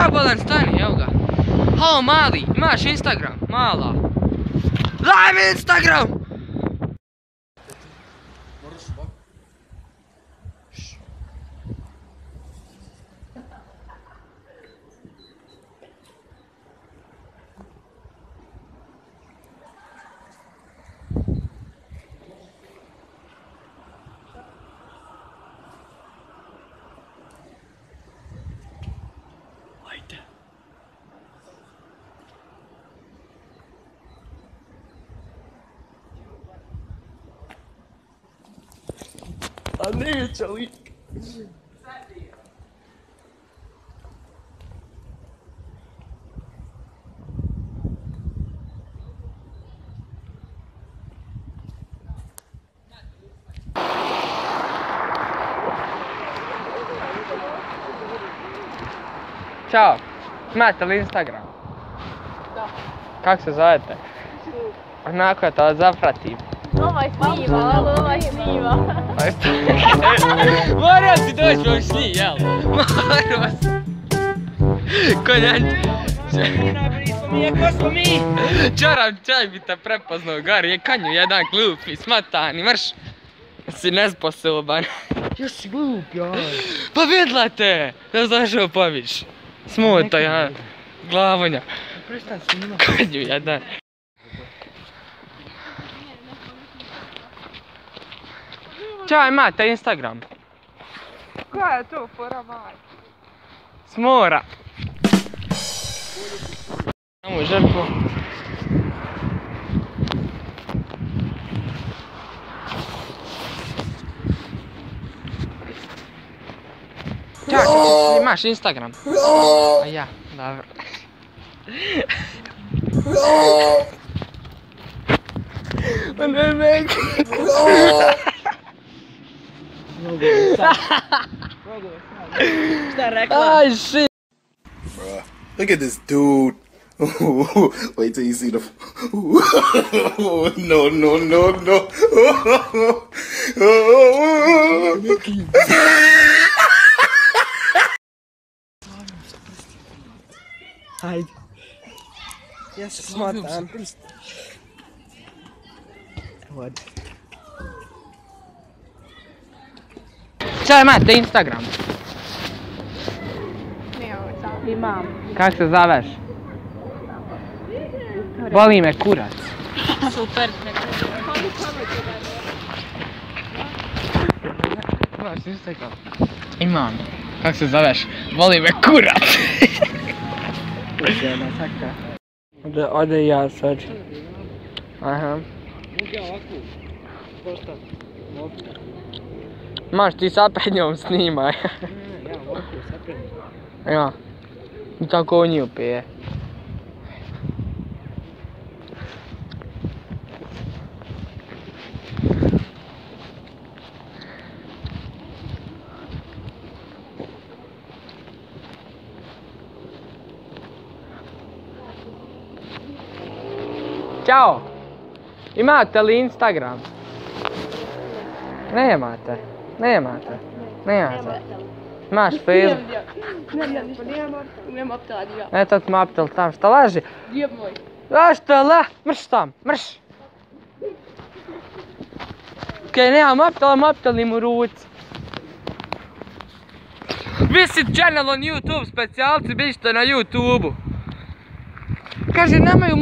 Čabalan, stani, evo ga. Halo, mali, imaš Instagram? Mala. Daj mi Instagram! A neće lik. Ćao, imate li Instagram? Da. Kako se zovete? Onako je to zapratim. Ovaj snima, ali ovaj snima. Morao si doći u šlji, jel? Morao si. Konjanj. Ko smo mi? Čoram čaj bi te prepoznao, gari je kanju jedan glupi, smatani, marš. Si nesposoban. Ja si glup, jaj. Pa vidla te, da zašao poviš. Smuta ja, glavonja. Prestan snima. Kanju jedan. Ćao, imate Instagram? Koja je to fora vaj? S mora. Samo žrtvu. Ćao, imaš Instagram? A ja, dobro. Ne, ne. Šta je rekla? Aj, shit. Bruh, look at this dude. Wait till you see the. No, no, no, no. Hajde. Ja se smatam. Vodi. Ćao, imate Instagram? Imam. Kako se zoveš? Boli me kurac. Super. Imaš Instagram? Imam. Kako se zoveš? Boli me kurac. Ode ja sad. Aha. Mogu ja ovako? Pošta? Mogu. Maš ti sa penjom snimaj. Ja ovako sa penjom. Ja. I tako nju pije. Ćao! Imate li Instagram? Nemate. Nemate. Nemate. Imaš Facebook? Nemam optela, dija. Eto ti mobitel tam, šta laži? Dija moj. Zašto la? Mrš tam, mrš! Kaj nema mobitela, mobitel im u ruci. Visit channel on YouTube, specijalci bićete na YouTube-u. Kaže, nemaju